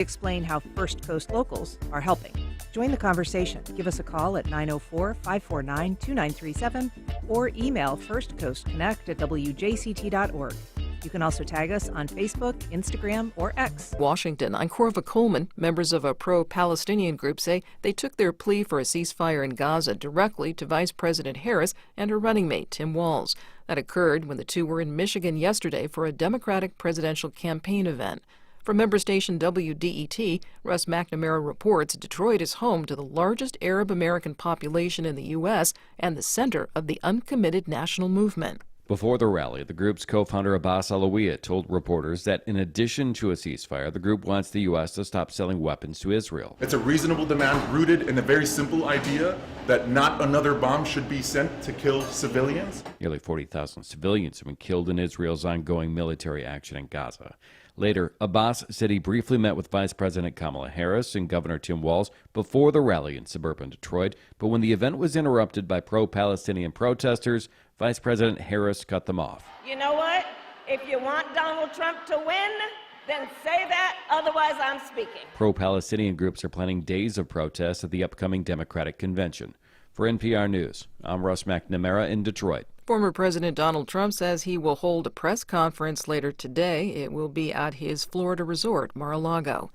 Explain how First Coast locals are helping. Join the conversation. Give us a call at 904-549-2937 or email firstcoastconnect@wjct.org. You can also tag us on Facebook, Instagram, or X. Washington, on Corva Coleman, members of a pro-Palestinian group say they took their plea for a ceasefire in Gaza directly to Vice President Harris and her running mate, Tim Walz. That occurred when the two were in Michigan yesterday for a Democratic presidential campaign event. From member station WDET, Russ McNamara reports Detroit is home to the largest Arab American population in the U.S. and the center of the uncommitted national movement. Before the rally, the group's co-founder Abbas Alawiya told reporters that in addition to a ceasefire, the group wants the U.S. to stop selling weapons to Israel. It's a reasonable demand rooted in a very simple idea that not another bomb should be sent to kill civilians. Nearly 40,000 civilians have been killed in Israel's ongoing military action in Gaza. Later, Abbas said he briefly met with Vice President Kamala Harris and Governor Tim Walz before the rally in suburban Detroit, but when the event was interrupted by pro-Palestinian protesters, Vice President Harris cut them off. You know what? If you want Donald Trump to win, then say that, otherwise I'm speaking. Pro-Palestinian groups are planning days of protests at the upcoming Democratic convention. For NPR News, I'm Russ McNamara in Detroit. Former President Donald Trump says he will hold a press conference later today. It will be at his Florida resort, Mar-a-Lago.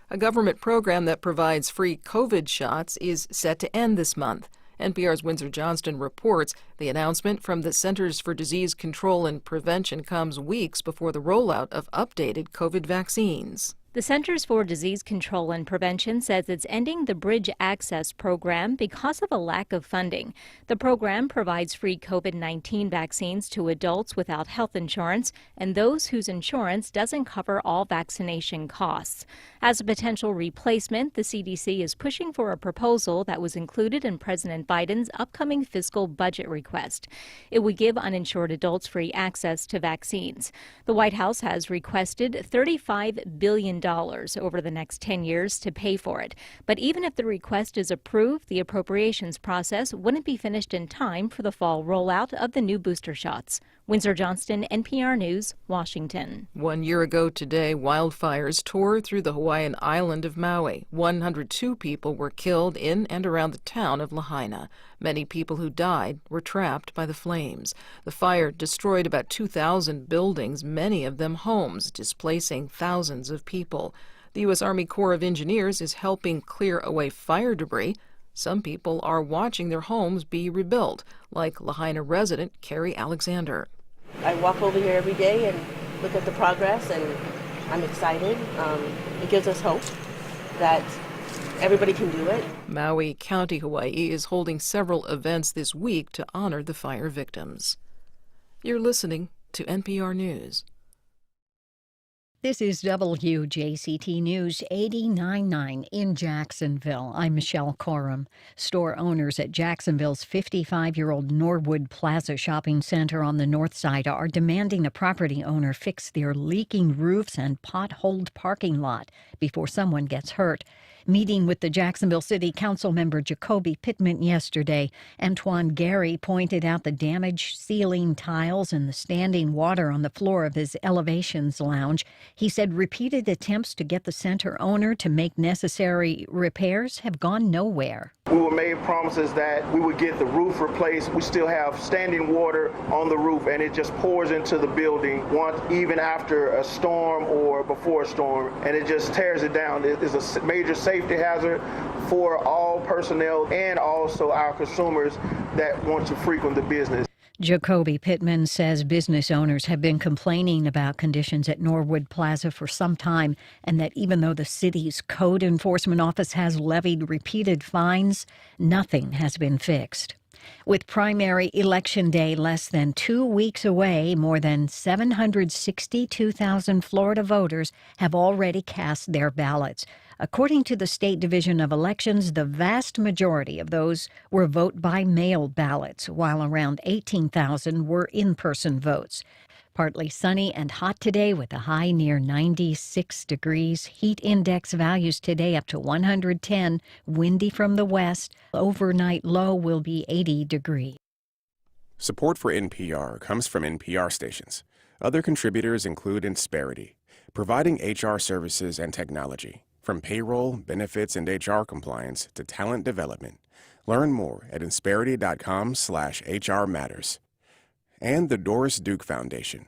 A government program that provides free COVID shots is set to end this month. NPR's Windsor Johnston reports the announcement from the Centers for Disease Control and Prevention comes weeks before the rollout of updated COVID vaccines. The Centers for Disease Control and Prevention says it's ending the Bridge Access program because of a lack of funding. The program provides free COVID-19 vaccines to adults without health insurance and those whose insurance doesn't cover all vaccination costs. As a potential replacement, the CDC is pushing for a proposal that was included in President Biden's upcoming fiscal budget request. It would give uninsured adults free access to vaccines. The White House has requested $35 billion over the next 10 years to pay for it. But even if the request is approved, the appropriations process wouldn't be finished in time for the fall rollout of the new booster shots. Windsor Johnston, NPR News, Washington. 1 year ago today, wildfires tore through the Hawaiian island of Maui. 102 people were killed in and around the town of Lahaina. Many people who died were trapped by the flames. The fire destroyed about 2,000 buildings, many of them homes, displacing thousands of people. The U.S. Army Corps of Engineers is helping clear away fire debris. Some people are watching their homes be rebuilt, like Lahaina resident Carrie Alexander. I walk over here every day and look at the progress, and I'm excited. It gives us hope that everybody can do it. Maui County, Hawaii is holding several events this week to honor the fire victims. You're listening to NPR News. This is WJCT News 89.9 in Jacksonville. I'm Michelle Coram. Store owners at Jacksonville's 55-year-old Norwood Plaza Shopping Center on the north side are demanding the property owner fix their leaking roofs and potholed parking lot before someone gets hurt. Meeting with the Jacksonville City Council member Jacoby Pittman yesterday, Antoine Gary pointed out the damaged ceiling tiles and the standing water on the floor of his Elevations lounge. He said repeated attempts to get the center owner to make necessary repairs have gone nowhere. We were made promises that we would get the roof replaced. We still have standing water on the roof, and it just pours into the building even after a storm or before a storm, and it just tears it down. It is a major safety hazard for all personnel and also our consumers that want to frequent the business. Jacoby Pittman says business owners have been complaining about conditions at Norwood Plaza for some time, and that even though the city's code enforcement office has levied repeated fines, nothing has been fixed. With primary election day less than 2 weeks away, more than 762,000 Florida voters have already cast their ballots. According to the State Division of Elections, the vast majority of those were vote-by-mail ballots, while around 18,000 were in-person votes. Partly sunny and hot today with a high near 96 degrees. Heat index values today up to 110, windy from the west. Overnight low will be 80 degrees. Support for NPR comes from NPR stations. Other contributors include Insperity, providing HR services and technology, From payroll, benefits, and HR compliance to talent development. Learn more at Insperity.com/HR Matters. And the Doris Duke Foundation.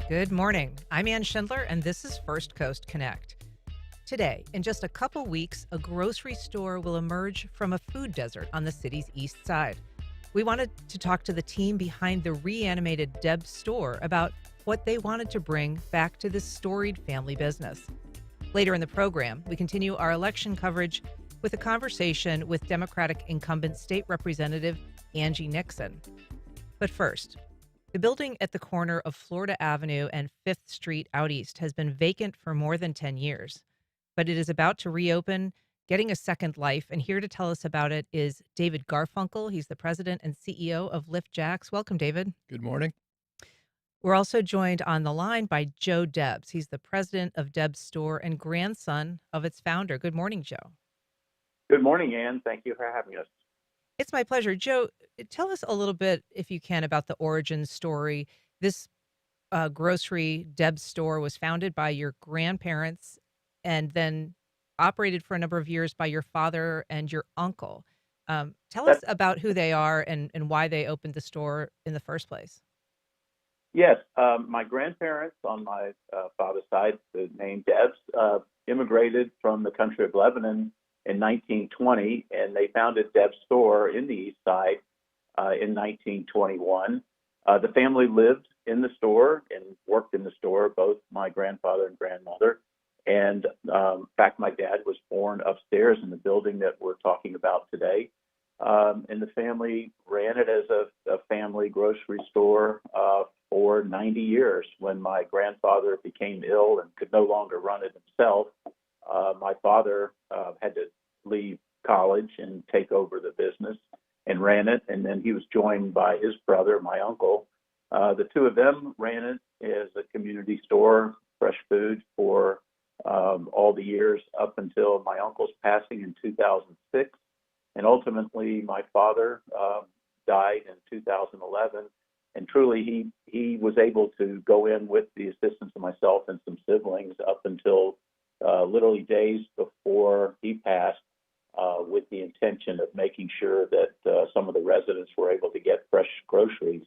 Good morning. I'm Ann Schindler, and this is First Coast Connect. Today, in just a couple weeks, a grocery store will emerge from a food desert on the city's east side. We wanted to talk to the team behind the reanimated Debs Store about what they wanted to bring back to this storied family business. Later in the program, we continue our election coverage with a conversation with Democratic incumbent State Representative Angie Nixon. But first, the building at the corner of Florida Avenue and 5th Street OutEast has been vacant for more than 10 years, but it is about to reopen, getting a second life. And here to tell us about it is David Garfunkel. He's the president and CEO of LIFT JAX. Welcome, David. Good morning. We're also joined on the line by Joe Debs. He's the president of Debs Store and grandson of its founder. Good morning, Joe. Good morning, Ann. Thank you for having us. It's my pleasure. Joe, tell us a little bit, if you can, about the origin story. This grocery Debs Store was founded by your grandparents and then operated for a number of years by your father and your uncle. Tell us about who they are and why they opened the store in the first place. Yes, my grandparents on my father's side, the name Debs, immigrated from the country of Lebanon in 1920, and they founded Debs Store in the East Side in 1921. The family lived in the store and worked in the store, both my grandfather and grandmother. And in fact, my dad was born upstairs in the building that we're talking about today. And the family ran it as a family grocery store for 90 years. When my grandfather became ill and could no longer run it himself, my father had to leave college and take over the business and ran it. And then he was joined by his brother, my uncle. The two of them ran it as a community store, fresh food, for all the years up until my uncle's passing in 2006. And ultimately, my father died in 2011. And truly, he was able to go in with the assistance of myself and some siblings up until literally days before he passed, with the intention of making sure that some of the residents were able to get fresh groceries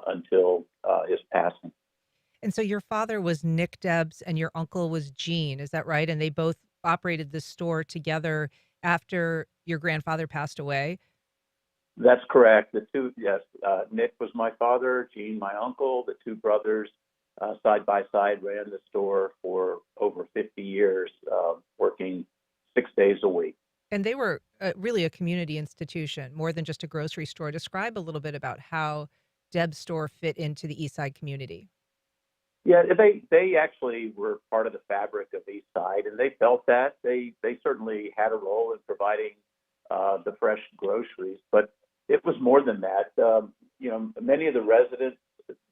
until his passing. And so your father was Nick Debs and your uncle was Gene, is that right? And they both operated the store together after your grandfather passed away? That's correct. The two, yes. Nick was my father, Gene my uncle. The two brothers, side by side, ran the store for over 50 years, working 6 days a week. And they were really a community institution, more than just a grocery store. Describe a little bit about how Debs Store fit into the East Side community. Yeah, they actually were part of the fabric of East Side, and they felt that. They certainly had a role in providing the fresh groceries, but it was more than that. Many of the residents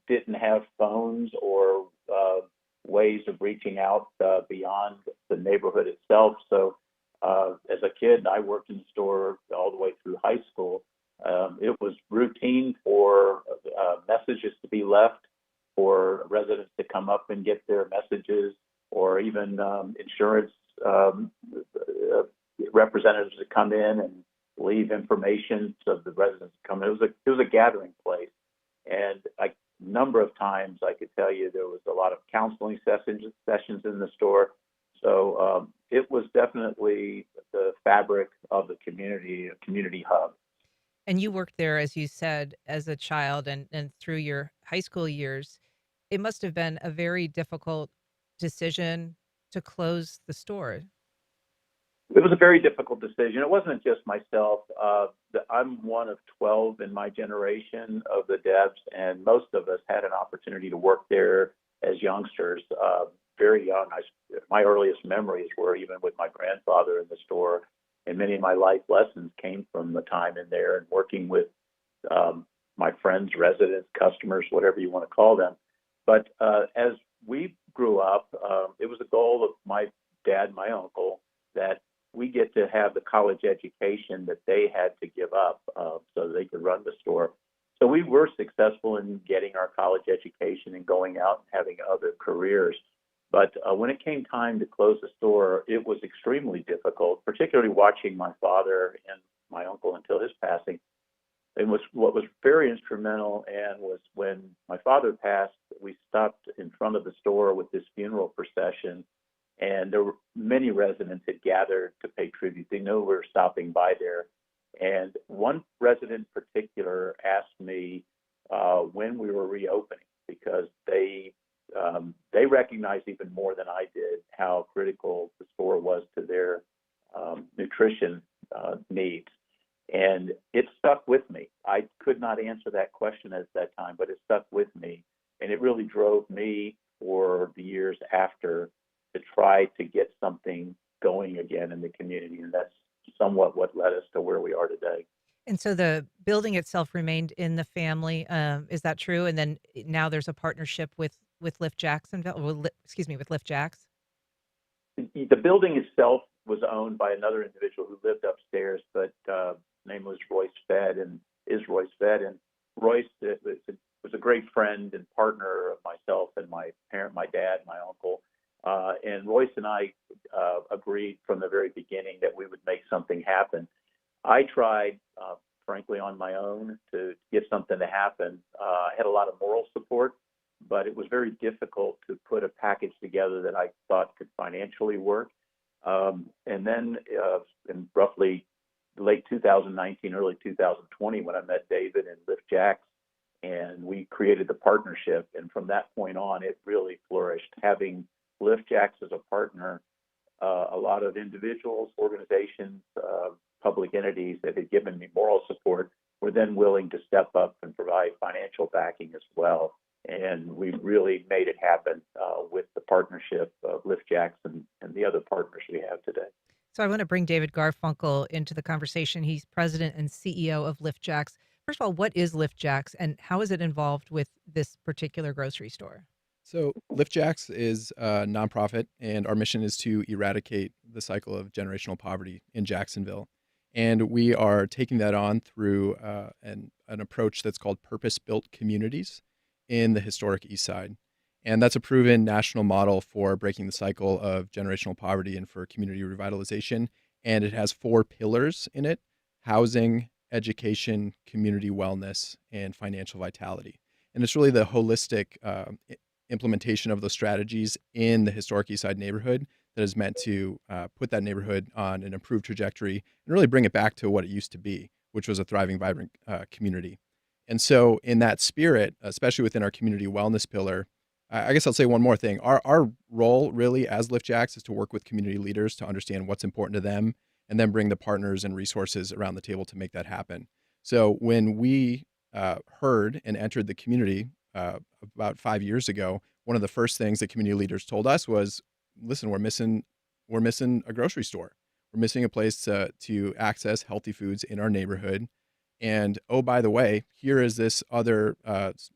didn't have phones or ways of reaching out beyond the neighborhood itself. So as a kid, I worked in the store all the way through high school. It was routine for messages to be left, for residents to come up and get their messages, or even insurance representatives to come in and leave information so the residents come in. It was a gathering place, and a number of times I could tell you there was a lot of counseling sessions in the store. So it was definitely the fabric of the community, a community hub. And you worked there, as you said, as a child and through your high school years. It must have been a very difficult decision to close the store. It was a very difficult decision. It wasn't just myself. I'm one of 12 in my generation of the Debs, and most of us had an opportunity to work there as youngsters, very young. My earliest memories were even with my grandfather in the store, and many of my life lessons came from the time in there and working with my friends, residents, customers, whatever you want to call them. But as we grew up, it was a goal of my dad, my uncle, that we get to have the college education that they had to give up so they could run the store. So we were successful in getting our college education and going out and having other careers. But when it came time to close the store, it was extremely difficult, particularly watching my father and my uncle until his passing. And what was very instrumental and was when my father passed, we stopped in front of the store with this funeral procession, and there were many residents had gathered to pay tribute. They knew we were stopping by there. And one resident in particular asked me when we were reopening, because they recognized even more than I did how critical the store was to their nutrition needs. And it stuck with me. I could not answer that question at that time, but it stuck with me. And it really drove me for the years after to try to get something going again in the community. And that's somewhat what led us to where we are today. And so the building itself remained in the family. Is that true? And then now there's a partnership with LIFT Jacksonville, with LIFT JAX. The building itself was owned by another individual who lived upstairs, but name was Royce Fed, and is Royce Fed. And Royce was a great friend and partner of myself and my parent, my dad, my uncle. And Royce and I agreed from the very beginning that we would make something happen. I tried, frankly, on my own to get something to happen. I had a lot of moral support, but it was very difficult to put a package together that I thought could financially work. And then in roughly late 2019, early 2020, when I met David and LIFT JAX, and we created the partnership. And from that point on, it really flourished. Having LIFT JAX as a partner, a lot of individuals, organizations, public entities that had given me moral support were then willing to step up and provide financial backing as well. And we really made it happen with the partnership of LIFT JAX and the other partners we have today. So I want to bring David Garfunkel into the conversation. He's president and CEO of LIFT JAX. First of all, what is LIFT JAX and how is it involved with this particular grocery store? So LIFT JAX is a nonprofit, and our mission is to eradicate the cycle of generational poverty in Jacksonville. And we are taking that on through an approach that's called purpose-built communities in the historic East Side. And that's a proven national model for breaking the cycle of generational poverty and for community revitalization. And it has 4 pillars in it: housing, education, community wellness, and financial vitality. And it's really the holistic implementation of those strategies in the historic East Side neighborhood that is meant to put that neighborhood on an improved trajectory and really bring it back to what it used to be, which was a thriving, vibrant community. And so in that spirit, especially within our community wellness pillar, I guess I'll say one more thing. Our role really as LIFT JAX is to work with community leaders to understand what's important to them and then bring the partners and resources around the table to make that happen. So when we heard and entered the community about 5 years ago, one of the first things that community leaders told us was, listen, we're missing a grocery store. We're missing a place to access healthy foods in our neighborhood. And oh, by the way, here is this other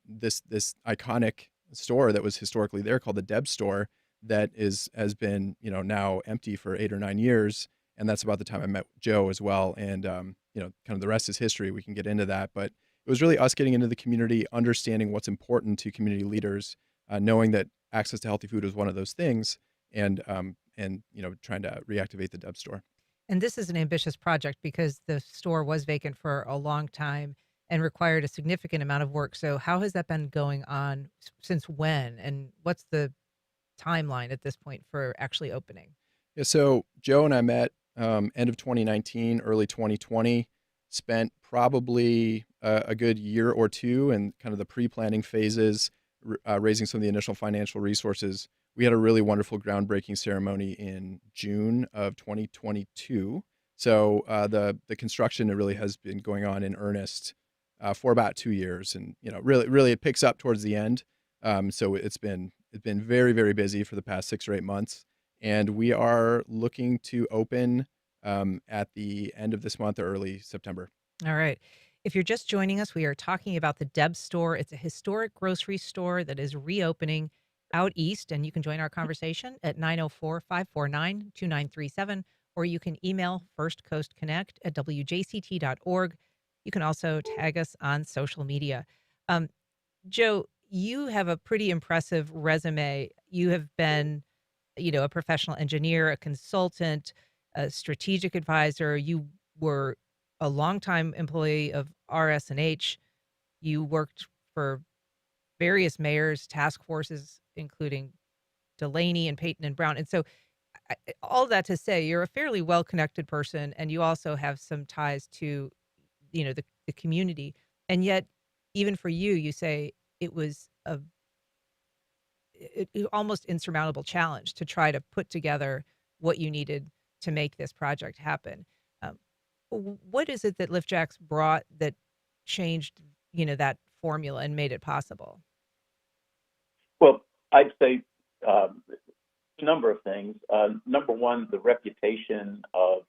this iconic store that was historically there called the Debs Store that has been now empty for 8 or 9 years. And that's about the time I met Joe as well. And kind of the rest is history. We can get into that, but it was really us getting into the community, understanding what's important to community leaders, knowing that access to healthy food was one of those things, and trying to reactivate the Debs Store. And this is an ambitious project because the store was vacant for a long time and required a significant amount of work. So how has that been going on? Since when? And what's the timeline at this point for actually opening? Yeah, so Joe and I met end of 2019, early 2020, spent probably a good year or two in kind of the pre-planning phases, raising some of the initial financial resources. We had a really wonderful groundbreaking ceremony in June of 2022. So the construction really has been going on in earnest for about 2 years, and really it picks up towards the end. So it's been very, very busy for the past 6 or 8 months, and we are looking to open at the end of this month or early September. All right. If you're just joining us, we are talking about the Debs Store. It's a historic grocery store that is reopening out east, and you can join our conversation at 904-549-2937, or you can email firstcoastconnect@wjct.org. You can also tag us on social media. Joe, you have a pretty impressive resume you have been, a professional engineer, a consultant, a strategic advisor. You were a longtime employee of RS&H. You worked for various mayors, task forces, including Delaney and Peyton and Brown. And so all that to say, you're a fairly well-connected person, and you also have some ties to, the community. And yet, even for you, you say it was almost insurmountable challenge to try to put together what you needed to make this project happen. Um, what is it that LIFT JAX brought that changed, that formula and made it possible? Well, I'd say a number of things. Number one, the reputation of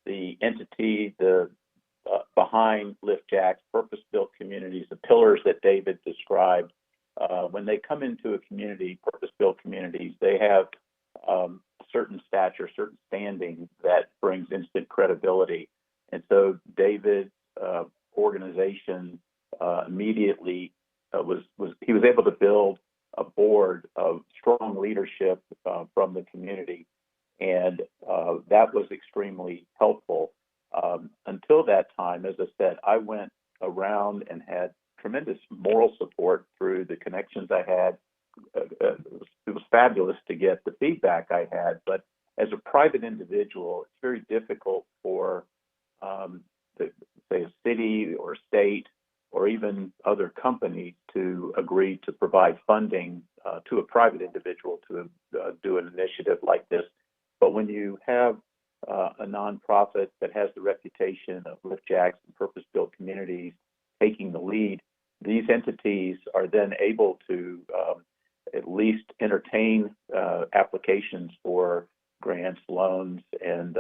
the entity, behind LIFT JAX, purpose-built communities, the pillars that David described. When they come into a community, purpose-built communities, they have certain stature, certain standing that brings instant credibility. And so David's organization immediately was able to build a board of strong leadership from the community, and that was extremely helpful. Until that time, as I said, I went around and had tremendous moral support through the connections I had. It was fabulous to get the feedback I had, but as a private individual, it's very difficult for, say, a city or state or even other companies to agree to provide funding to a private individual to do an initiative like this. But when you have a nonprofit that has the reputation of LIFT JAX and purpose-built communities taking the lead, these entities are then able to at least entertain applications for grants, loans, and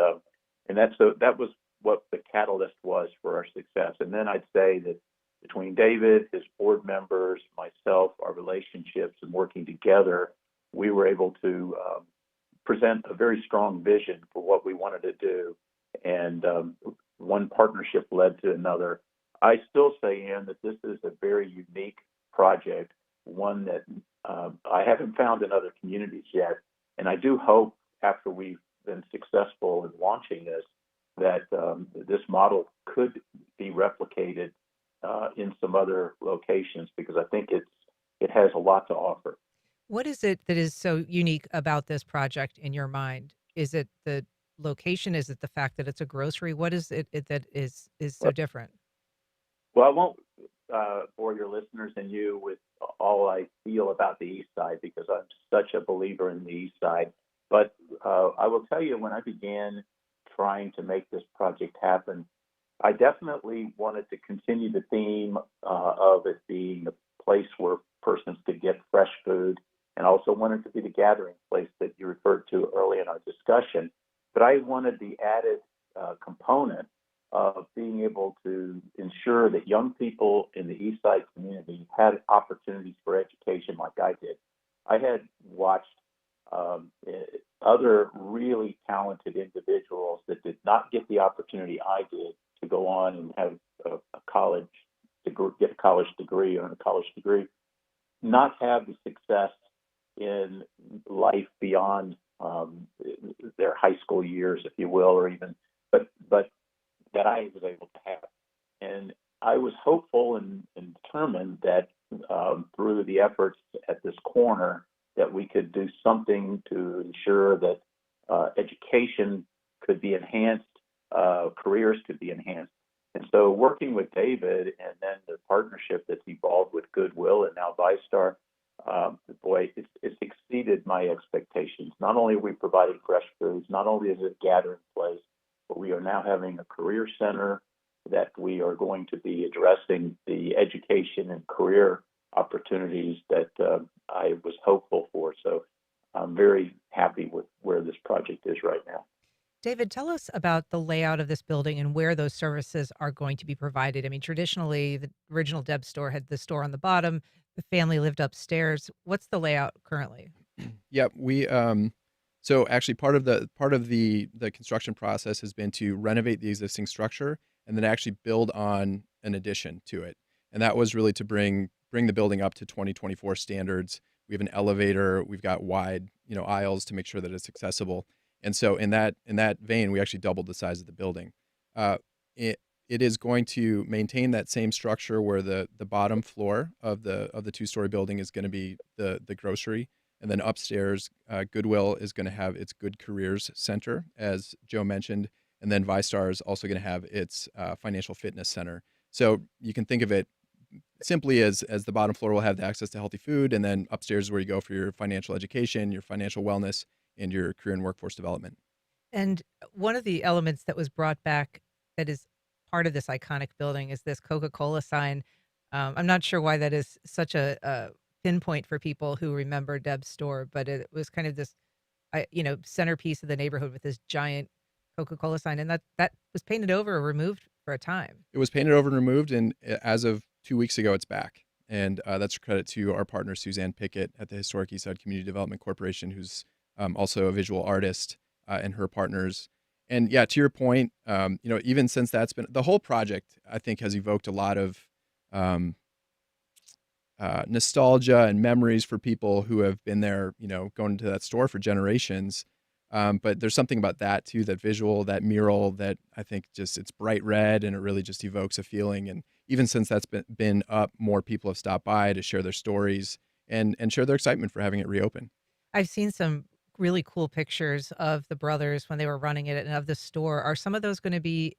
that was what the catalyst was for our success. And then I'd say that between David, his board members, myself, our relationships, and working together, we were able to present a very strong vision for what we wanted to do, and one partnership led to another. I still say, Ann, that this is a very unique project, one that I haven't found in other communities yet, and I do hope after we've been successful in launching this, that this model could be replicated in some other locations, because I think it has a lot to offer. What is it that is so unique about this project in your mind? Is it the location? Is it the fact that it's a grocery? What is it that is so different? Well, I won't bore your listeners and you with all I feel about the East Side, because I'm such a believer in the East Side. But I will tell you, when I began trying to make this project happen, I definitely wanted to continue the theme of it being a place where persons could get fresh food, and also wanted to be the gathering place that you referred to early in our discussion. But I wanted the added component of being able to ensure that young people in the East Side community had opportunities for education like I did. I had watched other really talented individuals that did not get the opportunity I did to go on and have a college degree, get a college degree, earn a college degree, not have the success in life beyond their high school years, if you will, or even, but that I was able to have. And I was hopeful and determined that through the efforts at this corner, that we could do something to ensure that education could be enhanced, careers could be enhanced. And so working with David, and then the partnership that's evolved with Goodwill and now ViStar, boy, it's exceeded my expectations. Not only are we providing fresh foods, not only is it a gathering place, but we are now having a career center that we are going to be addressing the education and career opportunities that I was hopeful for. So I'm very happy with where this project is right now. David, tell us about the layout of this building and where those services are going to be provided. I mean, traditionally, the original Debs Store had the store on the bottom. The family lived upstairs. What's the layout currently? Yep, we so actually part of the construction process has been to renovate the existing structure and then actually build on an addition to it. And that was really to bring the building up to 2024 standards, We have an elevator. We've got wide, aisles to make sure that it's accessible. And so in that vein, we actually doubled the size of the building. It is going to maintain that same structure where the bottom floor of the 2-story building is going to be the grocery, and then upstairs, Goodwill is going to have its Good Careers Center, as Joe mentioned, and then ViStar is also going to have its financial fitness center. So you can think of it simply as the bottom floor will have the access to healthy food, and then upstairs is where you go for your financial education, your financial wellness, and your career and workforce development. And one of the elements that was brought back that is part of this iconic building is this Coca-Cola sign. I'm not sure why that is such a pinpoint for people who remember Debs Store, but it was kind of this, centerpiece of the neighborhood with this giant Coca-Cola sign, and that was painted over or removed for a time. It was painted over and removed, and as of 2 weeks ago, it's back. And that's a credit to our partner, Suzanne Pickett at the Historic Eastside Community Development Corporation, who's also a visual artist, and her partners. And yeah, to your point, even since that's been, the whole project, I think, has evoked a lot of nostalgia and memories for people who have been there, going to that store for generations. But there's something about that too, that visual, that mural, that I think just, it's bright red and it really just evokes a feeling. And even since that's been up, more people have stopped by to share their stories and share their excitement for having it reopen. I've seen some really cool pictures of the brothers when they were running it and of the store. Are some of those going to be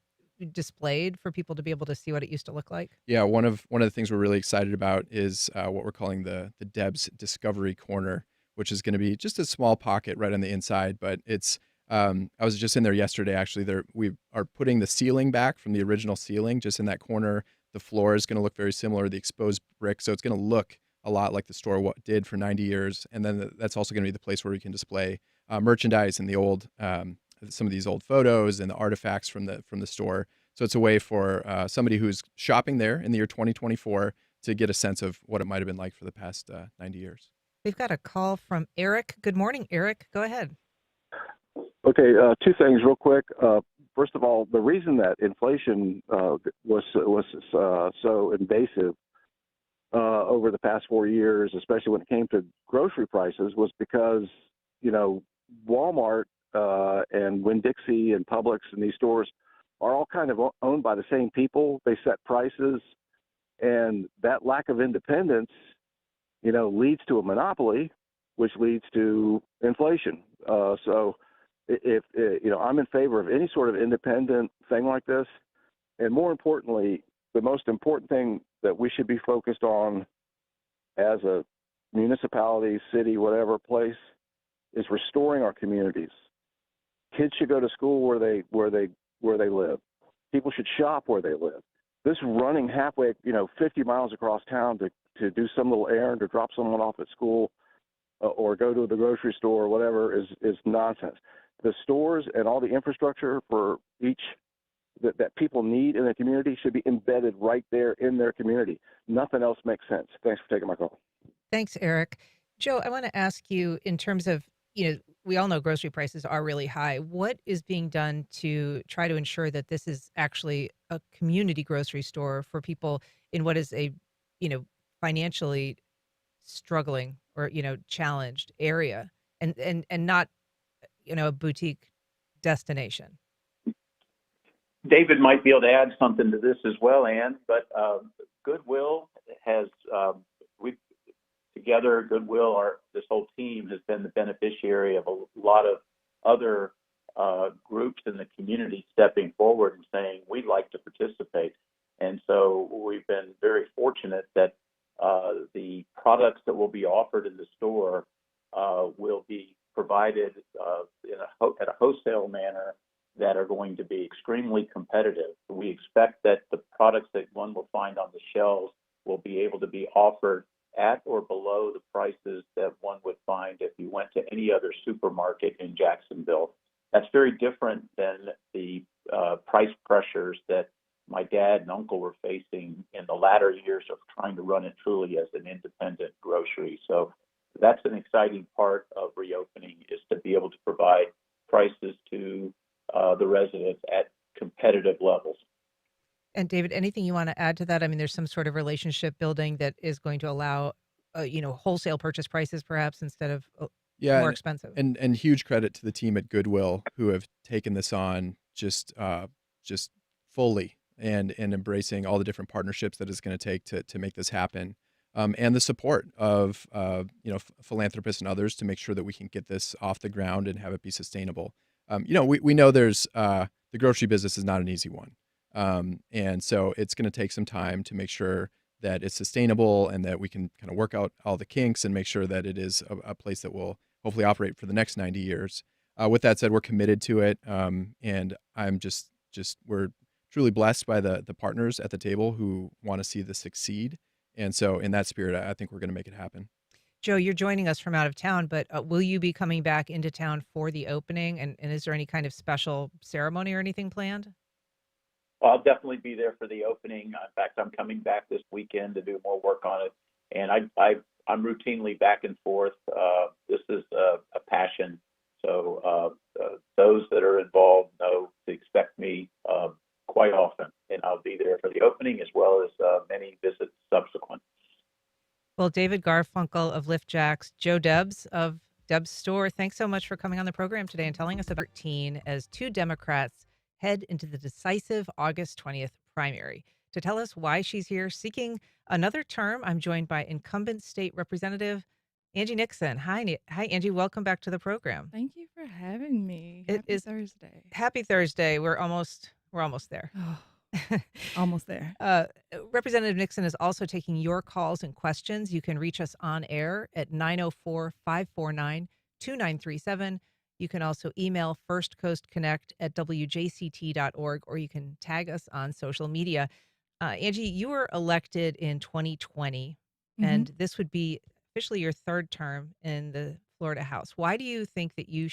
displayed for people to be able to see what it used to look like? Yeah, one of the things we're really excited about is what we're calling the Debs Discovery Corner, which is going to be just a small pocket right on the inside. But it's I was just in there yesterday. Actually, we are putting the ceiling back from the original ceiling just in that corner. The floor is going to look very similar, the exposed brick, so it's going to look a lot like the store did for 90 years. And then that's also going to be the place where we can display merchandise and the old some of these old photos and the artifacts from the store. So it's a way for somebody who's shopping there in the year 2024 to get a sense of what it might have been like for the past 90 years. We've got a call from Eric. Good morning, Eric. Go ahead. Okay, two things real quick. First of all, the reason that inflation was so invasive over the past 4 years, especially when it came to grocery prices, was because, Walmart and Winn-Dixie and Publix and these stores are all kind of owned by the same people. They set prices, and that lack of independence, leads to a monopoly, which leads to inflation. So if I'm in favor of any sort of independent thing like this. And more importantly, the most important thing that we should be focused on as a municipality, city, whatever place, is restoring our communities. Kids should go to school where they live. People should shop where they live. This running halfway, 50 miles across town to do some little errand or drop someone off at school or go to the grocery store or whatever is nonsense. The stores and all the infrastructure for each that people need in the community should be embedded right there in their community. Nothing else makes sense. Thanks for taking my call. Thanks, Eric. Joe, I want to ask you, in terms of, we all know grocery prices are really high. What is being done to try to ensure that this is actually a community grocery store for people in what is a, financially struggling or, challenged area and not, a boutique destination? David might be able to add something to this as well, Ann, but Goodwill has, this whole team has been the beneficiary of a lot of other groups in the community stepping forward and saying, we'd like to participate. And so we've been very fortunate that the products that will be offered in the store will be provided at a wholesale manner that are going to be extremely competitive. We expect that the products that one will find on the shelves will be able to be offered at or below the prices that one would find if you went to any other supermarket in Jacksonville. That's very different than the price pressures that my dad and uncle were facing in the latter years of trying to run it truly as an independent grocery. So that's an exciting part of reopening, is to be able to provide prices to the residents at competitive levels. And David, anything you want to add to that? I mean, there's some sort of relationship building that is going to allow wholesale purchase prices perhaps instead of Yeah, more expensive. and huge credit to the team at Goodwill who have taken this on just fully and embracing all the different partnerships that it's going to take to make this happen, and the support of philanthropists and others to make sure that we can get this off the ground and have it be sustainable. We know there's the grocery business is not an easy one, and so it's going to take some time to make sure that it's sustainable and that we can kind of work out all the kinks and make sure that it is a place that will hopefully operate for the next 90 years. With that said, we're committed to it, and I'm just we're truly blessed by the partners at the table who want to see this succeed. And so in that spirit, I think we're going to make it happen. Joe, you're joining us from out of town, but will you be coming back into town for the opening? And is there any kind of special ceremony or anything planned? Well, I'll definitely be there for the opening. In fact, I'm coming back this weekend to do more work on it. And I'm routinely back and forth. This is a passion. So those that are involved know to expect me quite often. And I'll be there for the opening as well as many visits subsequent. Well, David Garfunkel of LIFT JAX, Joe Debs of Debs Store, thanks so much for coming on the program today and telling us about 13 as two Democrats head into the decisive August 20th primary. To tell us why she's here seeking another term, I'm joined by incumbent state representative Angie Nixon. Hi, Angie. Welcome back to the program. Thank you for having me. Happy Thursday. Happy Thursday. We're almost there. Almost there. Representative Nixon is also taking your calls and questions. You can reach us on air at 904-549-2937. You can also email firstcoastconnect@wjct.org, or you can tag us on social media. Angie, you were elected in 2020, and this would be officially your third term in the Florida House. Why do you think you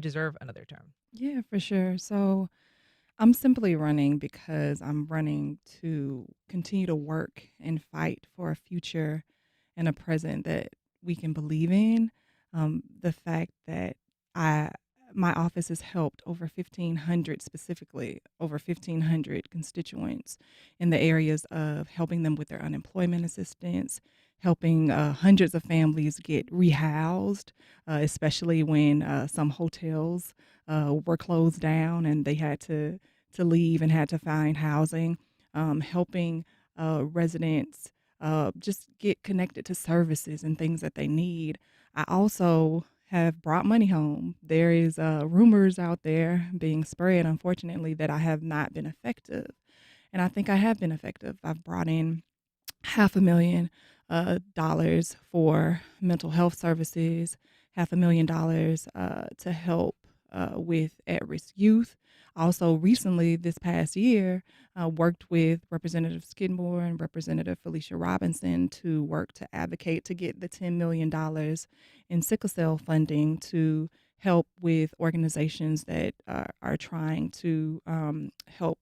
deserve another term? Yeah, for sure. So I'm simply running because I'm running to continue to work and fight for a future and a present that we can believe in. The fact that my office has helped over 1,500 constituents in the areas of helping them with their unemployment assistance, helping hundreds of families get rehoused, especially when some hotels were closed down and they had to leave and had to find housing, helping residents just get connected to services and things that they need. I also have brought money home. There is rumors out there being spread, unfortunately, that I have not been effective. And I think I have been effective. I've brought in $500,000 for mental health services, $500,000 to help with at-risk youth. Also, recently, this past year, worked with Representative Skidmore and Representative Felicia Robinson to work to advocate to get the $10 million in sickle cell funding to help with organizations that are trying to help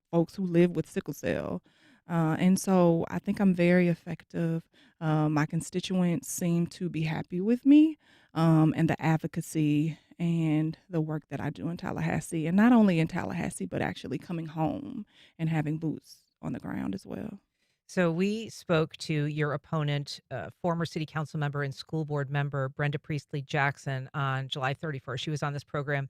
folks who live with sickle cell. And so I think I'm very effective. My constituents seem to be happy with me and the advocacy and the work that I do in Tallahassee, and not only in Tallahassee, but actually coming home and having boots on the ground as well. So we spoke to your opponent, former city council member and school board member, Brenda Priestly Jackson, on July 31st. She was on this program.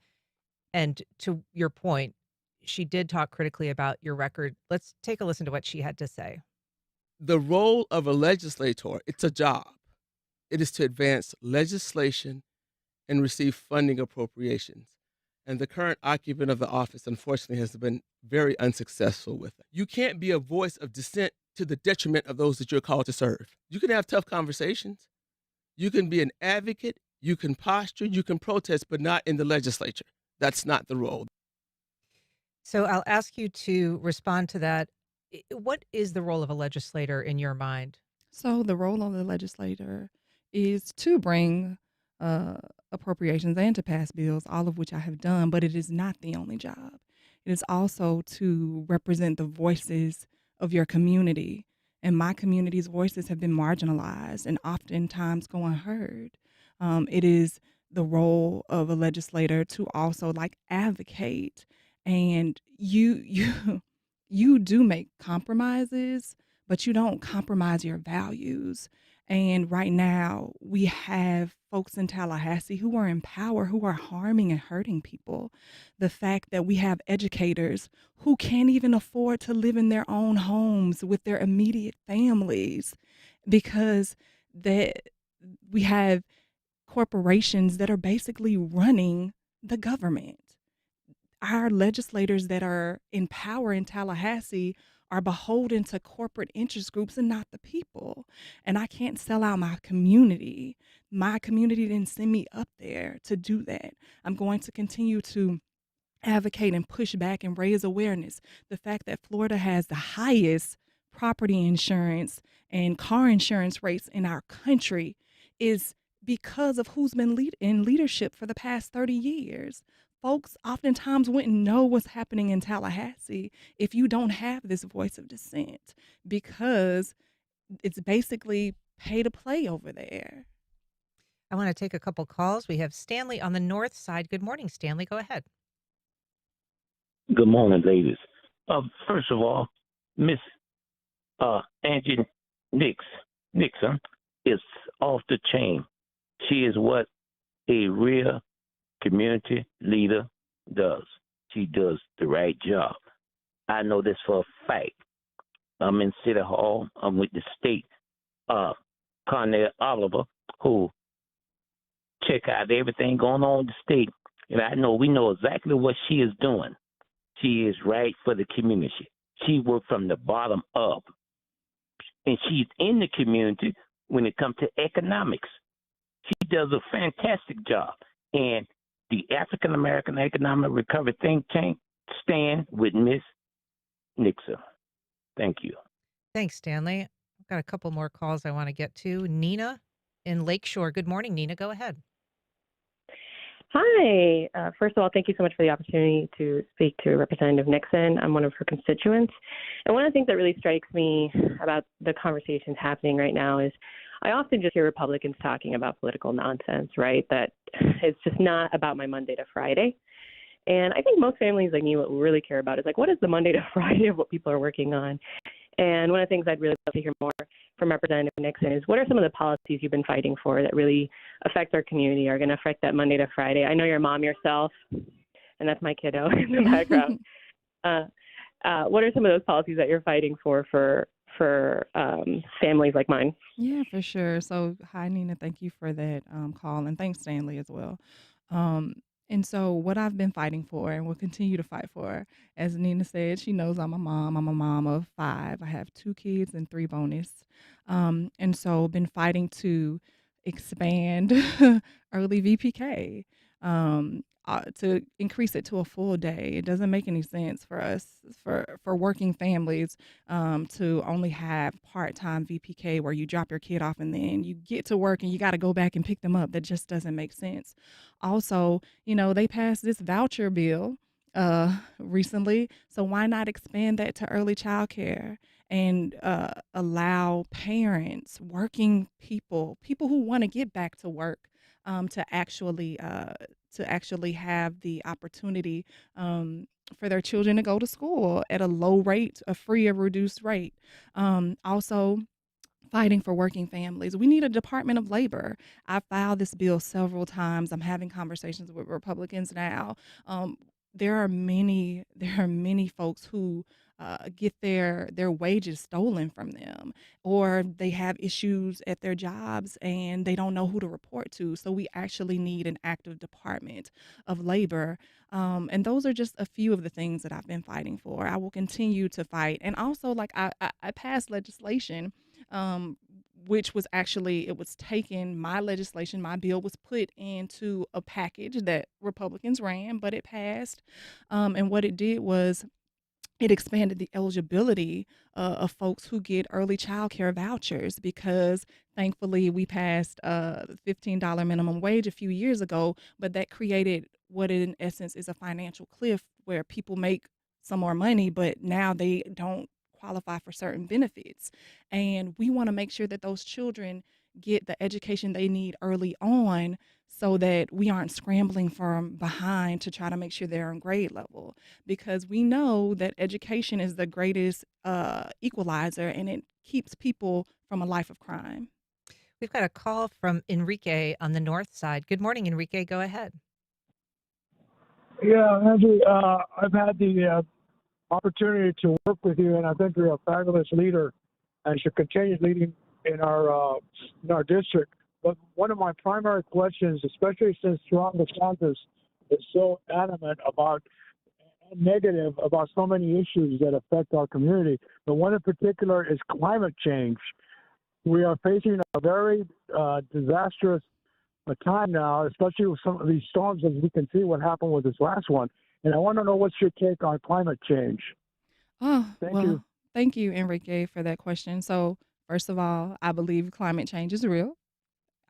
And to your point, she did talk critically about your record. Let's take a listen to what she had to say. The role of a legislator, it's a job. It is to advance legislation and receive funding appropriations. And the current occupant of the office, unfortunately, has been very unsuccessful with it. You can't be a voice of dissent to the detriment of those that you're called to serve. You can have tough conversations. You can be an advocate. You can posture. You can protest, but not in the legislature. That's not the role. So I'll ask you to respond to that. What is the role of a legislator in your mind? So the role of the legislator is to bring appropriations and to pass bills, all of which I have done, but it is not the only job. It is also to represent the voices of your community. And my community's voices have been marginalized and oftentimes go unheard. It is the role of a legislator to also advocate. And you do make compromises, but you don't compromise your values. And right now, we have folks in Tallahassee who are in power who are harming and hurting people. The fact that we have educators who can't even afford to live in their own homes with their immediate families because that we have corporations that are basically running the government. Our legislators that are in power in Tallahassee are beholden to corporate interest groups and not the people. And I can't sell out my community. My community didn't send me up there to do that. I'm going to continue to advocate and push back and raise awareness. The fact that Florida has the highest property insurance and car insurance rates in our country is because of who's been in leadership for the past 30 years. Folks oftentimes wouldn't know what's happening in Tallahassee if you don't have this voice of dissent, because it's basically pay to play over there. I want to take a couple calls. We have Stanley on the north side. Good morning, Stanley. Go ahead. Good morning, ladies. First of all, Miss Angie Nixon is off the chain. She is what a real community leader does. She does the right job. I know this for a fact. I'm in City Hall. I'm with the state Cornell Oliver, who check out everything going on in the state. And I know we know exactly what she is doing. She is right for the community. She worked from the bottom up. And she's in the community when it comes to economics. She does a fantastic job. And the African American Economic Recovery Think Tank stand with Miss Nixon. Thank you. Thanks, Stanley. I've got a couple more calls I want to get to. Nina in Lakeshore. Good morning, Nina. Go ahead. Hi. First of all, thank you so much for the opportunity to speak to Representative Nixon. I'm one of her constituents. And one of the things that really strikes me about the conversations happening right now is I often just hear Republicans talking about political nonsense, right? That it's just not about my Monday to Friday. And I think most families like me, what we really care about is like, what is the Monday to Friday of what people are working on? And one of the things I'd really love to hear more from Representative Nixon is what are some of the policies you've been fighting for that really affect our community, are going to affect that Monday to Friday? I know you're a mom yourself, and that's my kiddo in the background. What are some of those policies that you're fighting for families like mine? Yeah, for sure. So, hi, Nina. Thank you for that call, and thanks, Stanley, as well. And so what I've been fighting for and will continue to fight for, as Nina said, she knows I'm a mom. I'm a mom of 5. I have 2 kids and 3 bonus. And so been fighting to expand early VPK, to increase it to a full day. It doesn't make any sense for us, for working families, to only have part-time VPK where you drop your kid off and then you get to work and you got to go back and pick them up. That just doesn't make sense. Also, they passed this voucher bill recently, so why not expand that to early childcare and allow parents, working people who want to get back to work, to actually have the opportunity for their children to go to school at a low rate, a free or reduced rate. Also, fighting for working families. We need a Department of Labor. I filed this bill several times. I'm having conversations with Republicans now. There are many folks who get their wages stolen from them, or they have issues at their jobs and they don't know who to report to. So we actually need an active Department of Labor. And those are just a few of the things that I've been fighting for. I will continue to fight. And also, like, I passed legislation, which was actually, it was taken, my legislation, my bill was put into a package that Republicans ran, but it passed. And what it did was it expanded the eligibility of folks who get early child care vouchers, because thankfully we passed the $15 minimum wage a few years ago, but that created what in essence is a financial cliff where people make some more money, but now they don't qualify for certain benefits. And we want to make sure that those children get the education they need early on so that we aren't scrambling from behind to try to make sure they're on grade level, because we know that education is the greatest equalizer, and it keeps people from a life of crime. We've got a call from Enrique on the north side. Good morning, Enrique. Go ahead. Yeah, Angie, I've had the opportunity to work with you, and I think you're a fabulous leader and should continue leading in our district. But one of my primary questions, especially since Ron DeSantis is so adamant about negative about so many issues that affect our community, but one in particular is climate change. We are facing a very disastrous time now, especially with some of these storms, as we can see what happened with this last one. And I want to know what's your take on climate change. Oh, Thank well, you. thank you, Enrique, for that question. So, first of all, I believe climate change is real.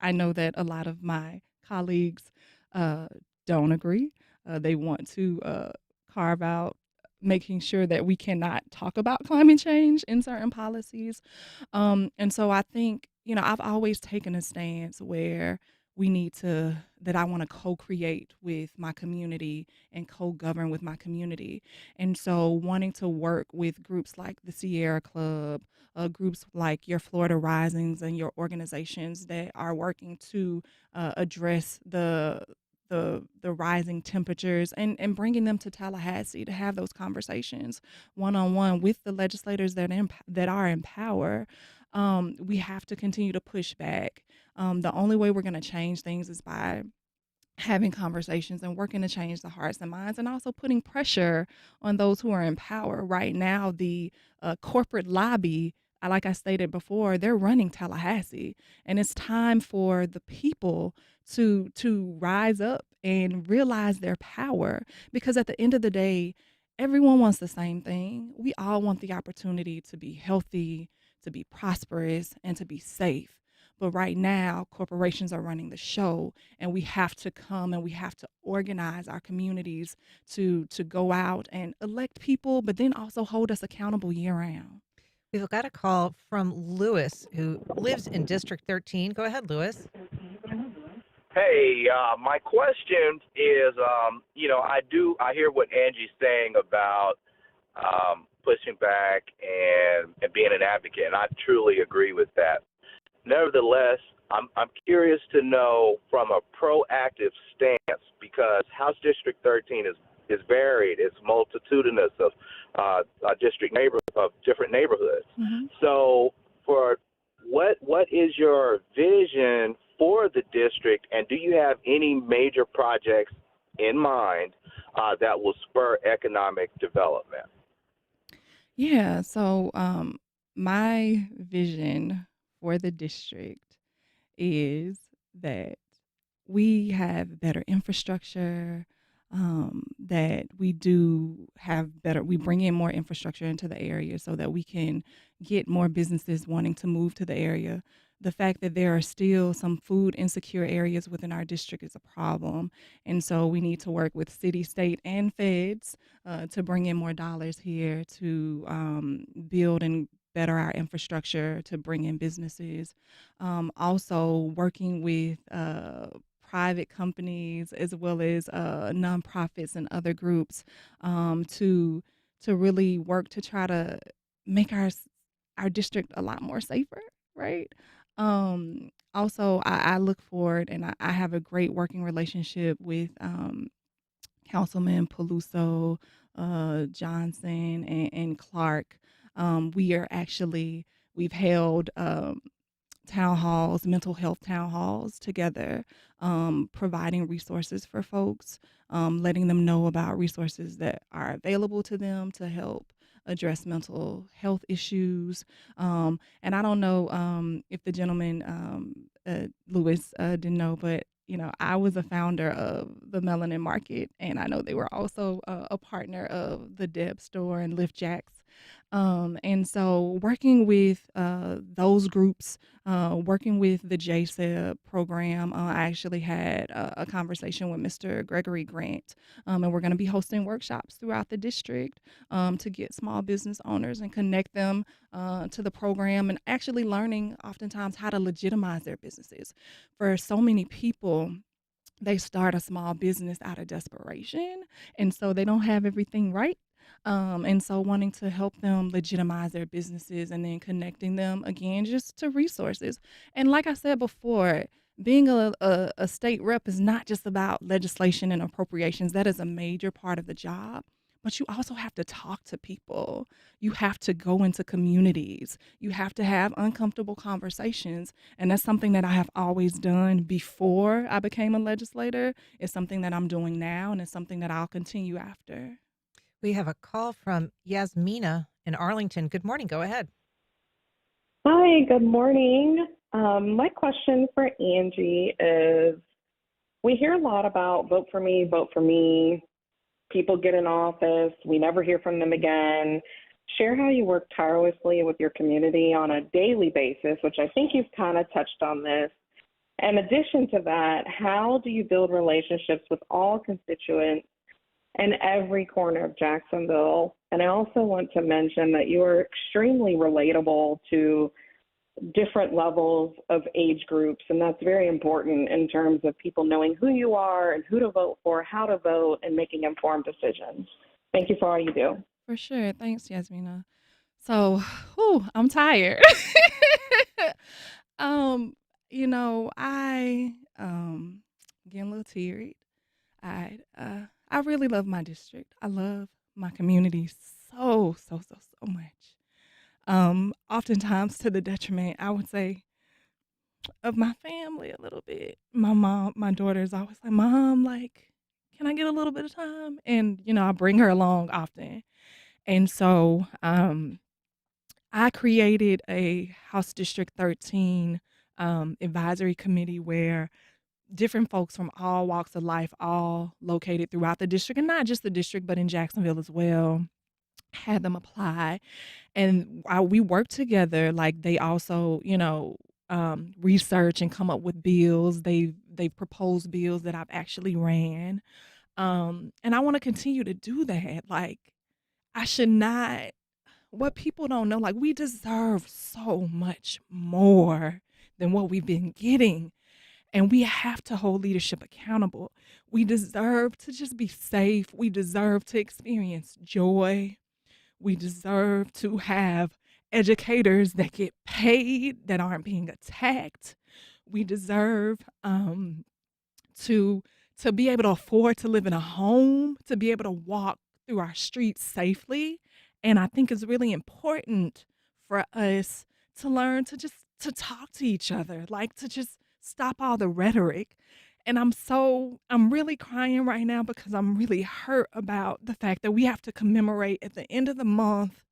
I know that a lot of my colleagues uh, don't agree. They want to carve out making sure that we cannot talk about climate change in certain policies. And so I think, I've always taken a stance where that I want to co-create with my community and co-govern with my community. And so wanting to work with groups like the Sierra Club, groups like your Florida Risings and your organizations that are working to address the rising temperatures and bringing them to Tallahassee to have those conversations one-on-one with the legislators that are in power. We have to continue to push back. The only way we're going to change things is by having conversations and working to change the hearts and minds, and also putting pressure on those who are in power. Right now, the corporate lobby, like I stated before, they're running Tallahassee, and it's time for the people to rise up and realize their power, because at the end of the day, everyone wants the same thing. We all want the opportunity to be healthy, to be prosperous, and to be safe. But right now, corporations are running the show, and we have to come and we have to organize our communities to go out and elect people, but then also hold us accountable year round. We've got a call from Lewis, who lives in District 13. Go ahead, Lewis. Hey, my question is, I hear what Angie's saying about pushing back and being an advocate, and I truly agree with that. Nevertheless, I'm curious to know from a proactive stance, because House District 13 is varied. It's multitudinous of different neighborhoods. Mm-hmm. So, for what is your vision for the district, and do you have any major projects in mind that will spur economic development? Yeah, so my vision for the district is that we have better infrastructure, that we bring in more infrastructure into the area so that we can get more businesses wanting to move to the area. The fact that there are still some food insecure areas within our district is a problem. And so we need to work with city, state, and feds to bring in more dollars here to build and better our infrastructure, to bring in businesses. Also working with private companies as well as nonprofits and other groups to really work to try to make our district a lot more safer, right? Also, I look forward, and I have a great working relationship with Councilman Peluso, Johnson, and Clark. We've held town halls, mental health town halls together, providing resources for folks, letting them know about resources that are available to them to help address mental health issues. And I don't know if the gentleman, Lewis, didn't know, but I was a founder of the Melanin Market, and I know they were also a partner of the Debs Store and LIFT JAX. And so working with those groups, working with the JSEB program, I actually had a conversation with Mr. Gregory Grant, and we're going to be hosting workshops throughout the district to get small business owners and connect them to the program, and actually learning oftentimes how to legitimize their businesses. For so many people, they start a small business out of desperation, and so they don't have everything right. And so wanting to help them legitimize their businesses and then connecting them again just to resources. And like I said before, being a state rep is not just about legislation and appropriations. That is a major part of the job. But you also have to talk to people. You have to go into communities. You have to have uncomfortable conversations. And that's something that I have always done before I became a legislator. It's something that I'm doing now, and it's something that I'll continue after. We have a call from Yasmina in Arlington. Good morning. Go ahead. Hi, good morning. My question for Angie is, we hear a lot about vote for me, vote for me. People get in office, we never hear from them again. Share how you work tirelessly with your community on a daily basis, which I think you've kind of touched on this. In addition to that, how do you build relationships with all constituents in every corner of Jacksonville? And I also want to mention that you are extremely relatable to different levels of age groups, and that's very important in terms of people knowing who you are and who to vote for, how to vote, and making informed decisions. Thank you for all you do. For sure. Thanks, Yasmina. So, I'm tired. um, I getting a little teary. I really love my district. I love my community so much. Oftentimes to the detriment, I would say, of my family a little bit. My daughter is always like, Mom, like, can I get a little bit of time? And, I bring her along often. And so I created a House District 13 advisory committee where different folks from all walks of life, all located throughout the district, and not just the district, but in Jacksonville as well, had them apply. And we work together. Like, they also, research and come up with bills. They proposed bills that I've actually ran. And I want to continue to do that. Like, I should not, what people don't know, like, we deserve so much more than what we've been getting. And we have to hold leadership accountable. We deserve to just be safe. We deserve to experience joy. We deserve to have educators that get paid, that aren't being attacked. We deserve to be able to afford to live in a home, to be able to walk through our streets safely. And I think it's really important for us to learn to just to talk to each other, like to just stop all the rhetoric. And I'm really crying right now because I'm really hurt about the fact that we have to commemorate at the end of the month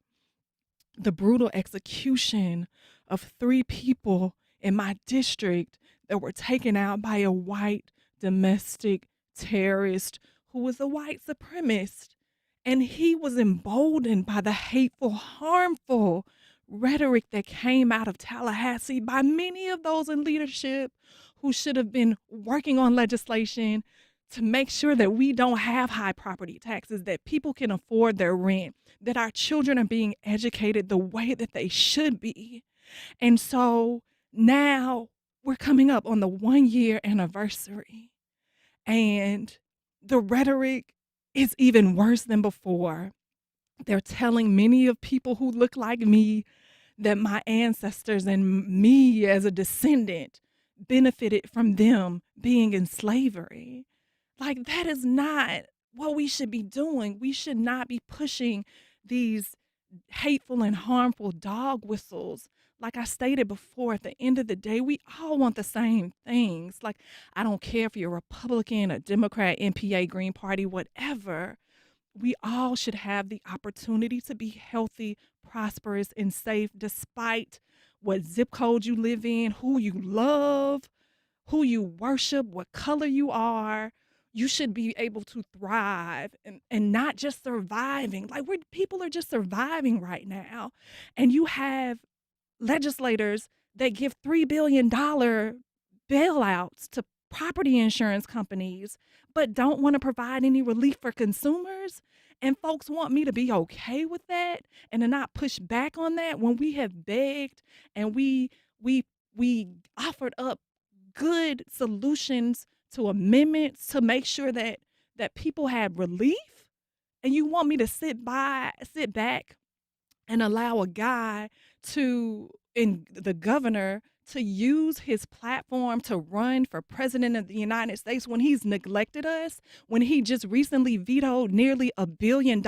the brutal execution of 3 people in my district that were taken out by a white domestic terrorist who was a white supremacist. And he was emboldened by the hateful, harmful rhetoric that came out of Tallahassee by many of those in leadership who should have been working on legislation to make sure that we don't have high property taxes, that people can afford their rent, that our children are being educated the way that they should be. And so now we're coming up on the 1-year anniversary, and the rhetoric is even worse than before. They're telling many of people who look like me that my ancestors and me as a descendant benefited from them being in slavery. Like, that is not what we should be doing. We should not be pushing these hateful and harmful dog whistles. Like I stated before, at the end of the day, we all want the same things. Like, I don't care if you're a Republican, a Democrat, NPA, Green Party, whatever. We all should have the opportunity to be healthy, prosperous, and safe, despite what zip code you live in, who you love, who you worship, what color you are. You should be able to thrive and not just surviving. Like, people are just surviving right now. And you have legislators that give $3 billion bailouts to property insurance companies, but don't want to provide any relief for consumers. And folks want me to be okay with that and to not push back on that when we have begged and we offered up good solutions to amendments to make sure that people had relief, and you want me to sit back and allow a guy and the governor to use his platform to run for president of the United States when he's neglected us, when he just recently vetoed nearly $1 billion,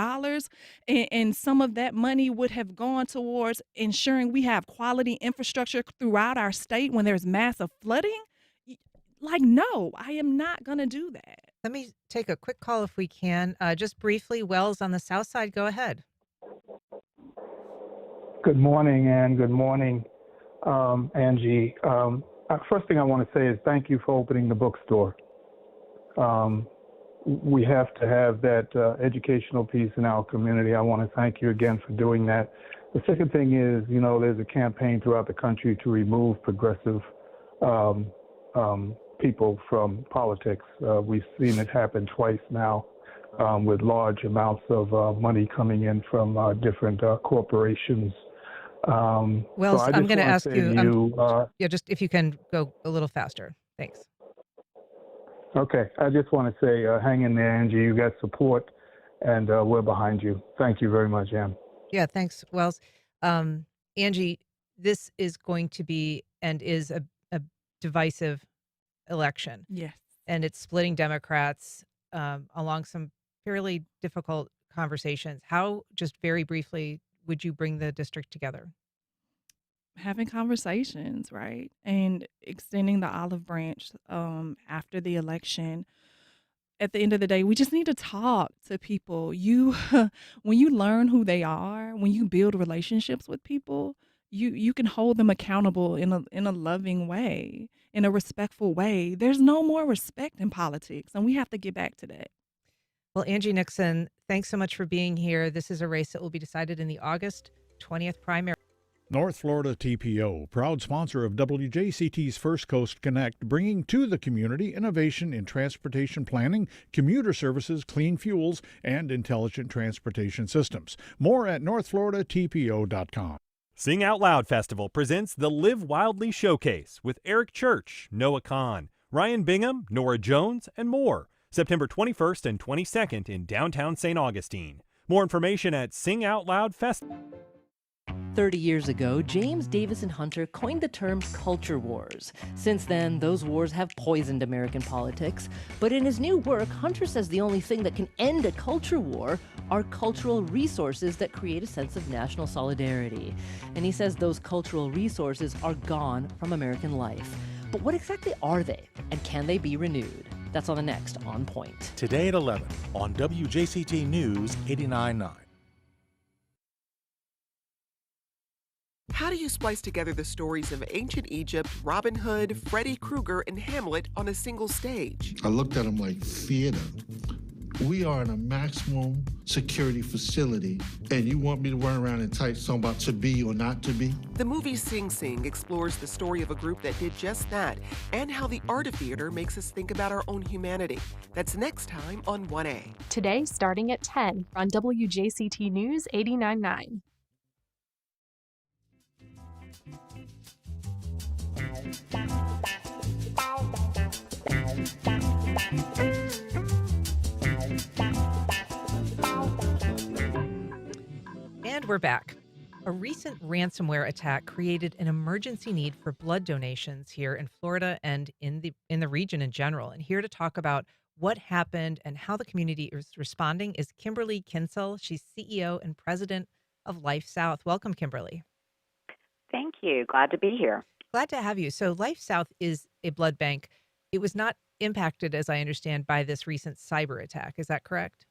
and some of that money would have gone towards ensuring we have quality infrastructure throughout our state when there's massive flooding. Like, no, I am not going to do that. Let me take a quick call if we can. Just briefly, Wells on the south side, go ahead. Good morning, Ann. Good morning, Angie. First thing I want to say is thank you for opening the bookstore. We have to have that educational piece in our community. I want to thank you again for doing that. The second thing is, there's a campaign throughout the country to remove progressive people from politics. We've seen it happen twice now with large amounts of money coming in from different corporations. Wells, so I'm going to ask you, you just if you can go a little faster. Thanks. Okay. I just want to say, hang in there, Angie. You got support, and we're behind you. Thank you very much, Ann. Yeah, thanks, Wells. Angie, this is going to be and is a divisive election. Yes. And it's splitting Democrats along some fairly difficult conversations. How, just very briefly, would you bring the district together? Having conversations, right? And extending the olive branch after the election. At the end of the day, we just need to talk to people. When you learn who they are, when you build relationships with people, you can hold them accountable in a loving way, in a respectful way. There's no more respect in politics, and we have to get back to that. Well, Angie Nixon, thanks so much for being here. This is a race that will be decided in the August 20th primary. North Florida TPO, proud sponsor of WJCT's First Coast Connect, bringing to the community innovation in transportation planning, commuter services, clean fuels, and intelligent transportation systems. More at northfloridatpo.com. Sing Out Loud Festival presents the Live Wildly Showcase with Eric Church, Noah Kahn, Ryan Bingham, Nora Jones, and more. September 21st and 22nd in downtown St. Augustine. More information at Sing Out Loud Festival. 30 years ago, James Davison Hunter coined the term culture wars. Since then, those wars have poisoned American politics. But in his new work, Hunter says the only thing that can end a culture war are cultural resources that create a sense of national solidarity. And he says those cultural resources are gone from American life. But what exactly are they, and can they be renewed? That's on the next On Point. Today at 11 on WJCT News 89.9. How do you splice together the stories of ancient Egypt, Robin Hood, Freddy Krueger, and Hamlet on a single stage? I looked at them like theater. We are in a maximum security facility, and you want me to run around and type something about to be or not to be? The movie Sing Sing explores the story of a group that did just that, and how the art of theater makes us think about our own humanity. That's next time on 1A. Today, starting at 10 on WJCT News 89.9. And we're back. A recent ransomware attack created an emergency need for blood donations here in Florida and in the region in general. And here to talk about what happened and how the community is responding is Kimberly Kinsel. She's CEO and president of Life South. Welcome, Kimberly. Thank you. Glad to be here. Glad to have you. So Life South is a blood bank. It was not impacted, as I understand, by this recent cyber attack. Is that correct?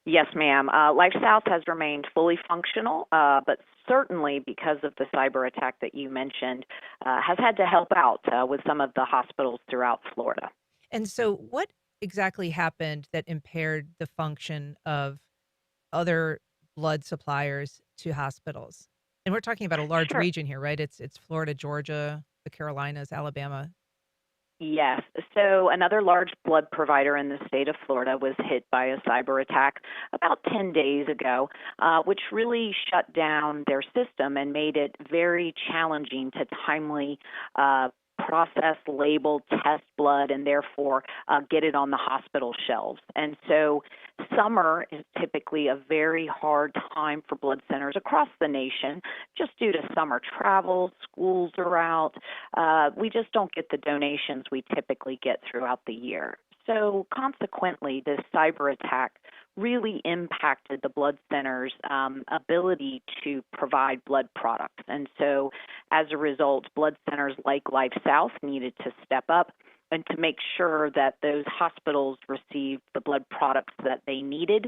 Yes, ma'am. Life South has remained fully functional, but certainly because of the cyber attack that you mentioned, has had to help out with some of the hospitals throughout Florida. And so what exactly happened that impaired the function of other blood suppliers to hospitals? And we're talking about a large Sure. region here, right? It's Florida, Georgia, the Carolinas, Alabama. Yes. So another large blood provider in the state of Florida was hit by a cyber attack about 10 days ago, which really shut down their system and made it very challenging to timely process, label, test blood, and therefore get it on the hospital shelves. And so summer is typically a very hard time for blood centers across the nation just due to summer travel, schools are out. We just don't get the donations we typically get throughout the year. So consequently, this cyber attack really impacted the blood center's ability to provide blood products. And so as a result, blood centers like Life South needed to step up and to make sure that those hospitals received the blood products that they needed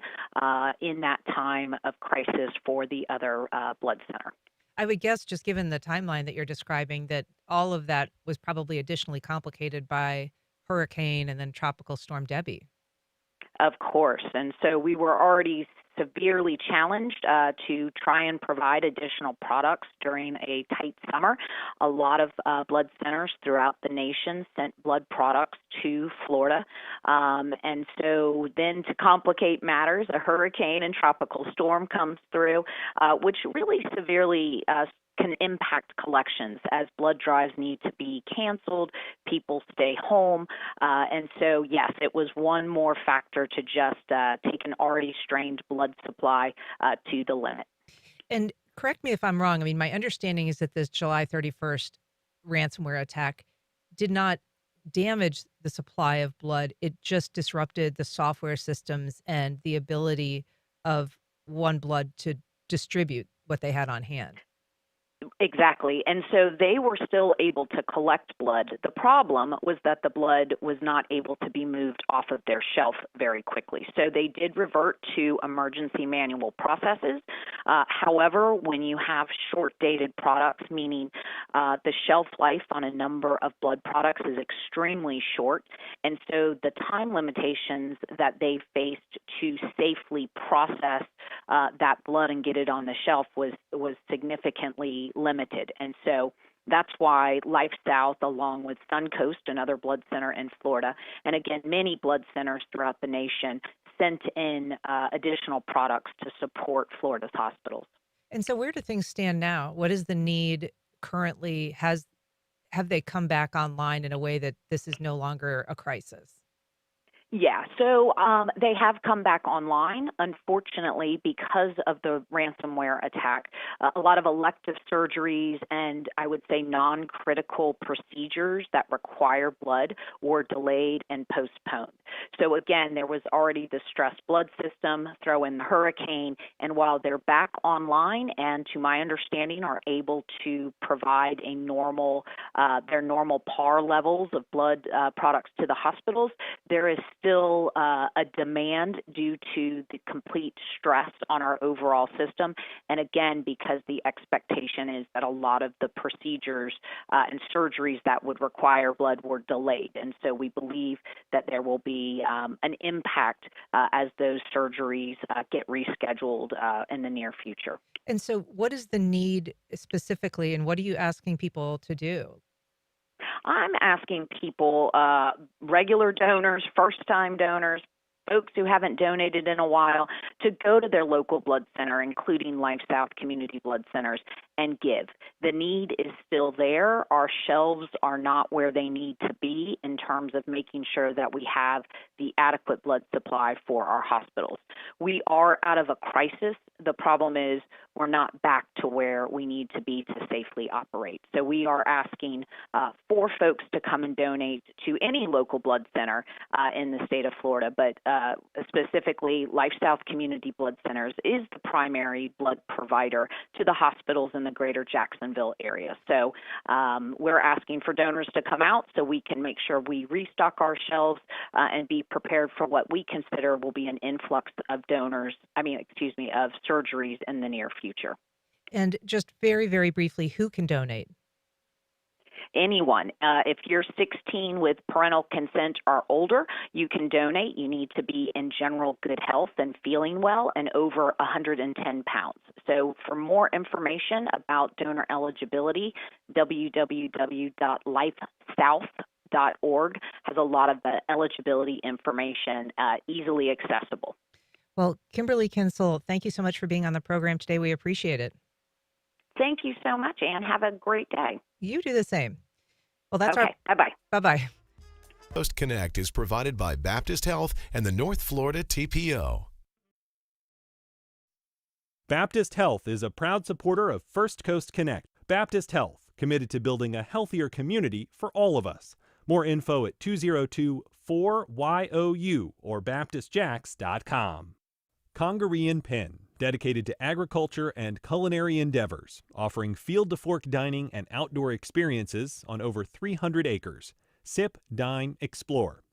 in that time of crisis for the other blood center. I would guess, just given the timeline that you're describing, that all of that was probably additionally complicated by hurricane and then tropical storm Debbie. Of course. And so we were already severely challenged to try and provide additional products during a tight summer. A lot of blood centers throughout the nation sent blood products to Florida. And so then to complicate matters, a hurricane and tropical storm comes through, which really severely can impact collections as blood drives need to be canceled, people stay home. And so, yes, it was one more factor to just take an already strained blood supply to the limit. And correct me if I'm wrong. I mean, my understanding is that this July 31st ransomware attack did not damage the supply of blood. It just disrupted the software systems and the ability of OneBlood to distribute what they had on hand. Exactly. And so they were still able to collect blood. The problem was that the blood was not able to be moved off of their shelf very quickly. So they did revert to emergency manual processes. However, when you have short-dated products, meaning the shelf life on a number of blood products is extremely short, and so the time limitations that they faced to safely process that blood and get it on the shelf was significantly limited. And so that's why Life South, along with Suncoast, another blood center in Florida, and again, many blood centers throughout the nation, sent in additional products to support Florida's hospitals. And so where do things stand now? What is the need currently? Have they come back online in a way that this is no longer a crisis? Yeah, so they have come back online. Unfortunately, because of the ransomware attack, a lot of elective surgeries and I would say non-critical procedures that require blood were delayed and postponed. So again, there was already the stressed blood system, throw in the hurricane, and while they're back online and to my understanding are able to provide a their normal par levels of blood products to the hospitals, there is still a demand due to the complete stress on our overall system. And again, because the expectation is that a lot of the procedures and surgeries that would require blood were delayed. And so we believe that there will be an impact as those surgeries get rescheduled in the near future. And so what is the need specifically, and what are you asking people to do? I'm asking people, regular donors, first-time donors, folks who haven't donated in a while, to go to their local blood center, including Life South Community Blood Centers, and give. The need is still there. Our shelves are not where they need to be in terms of making sure that we have the adequate blood supply for our hospitals. We are out of a crisis. The problem is we're not back to where we need to be to safely operate. So we are asking for folks to come and donate to any local blood center in the state of Florida, but specifically Life South Community Blood Centers is the primary blood provider to the hospitals in the greater Jacksonville area. So we're asking for donors to come out so we can make sure we restock our shelves and be prepared for what we consider will be an influx of of surgeries in the near future. And just very, very briefly, who can donate? Anyone. If you're 16 with parental consent or older, you can donate. You need to be in general good health and feeling well and over 110 pounds. So for more information about donor eligibility, www.lifesouth.org has a lot of the eligibility information easily accessible. Well, Kimberly Kinsel, thank you so much for being on the program today. We appreciate it. Thank you so much, Ann. Have a great day. You do the same. Well, that's okay. Bye-bye. Bye-bye. Coast Connect is provided by Baptist Health and the North Florida TPO. Baptist Health is a proud supporter of First Coast Connect. Baptist Health, committed to building a healthier community for all of us. More info at 202-4YOU or baptistjax.com. Congaree & Pen, dedicated to agriculture and culinary endeavors, offering field-to-fork dining and outdoor experiences on over 300 acres. Sip, dine, explore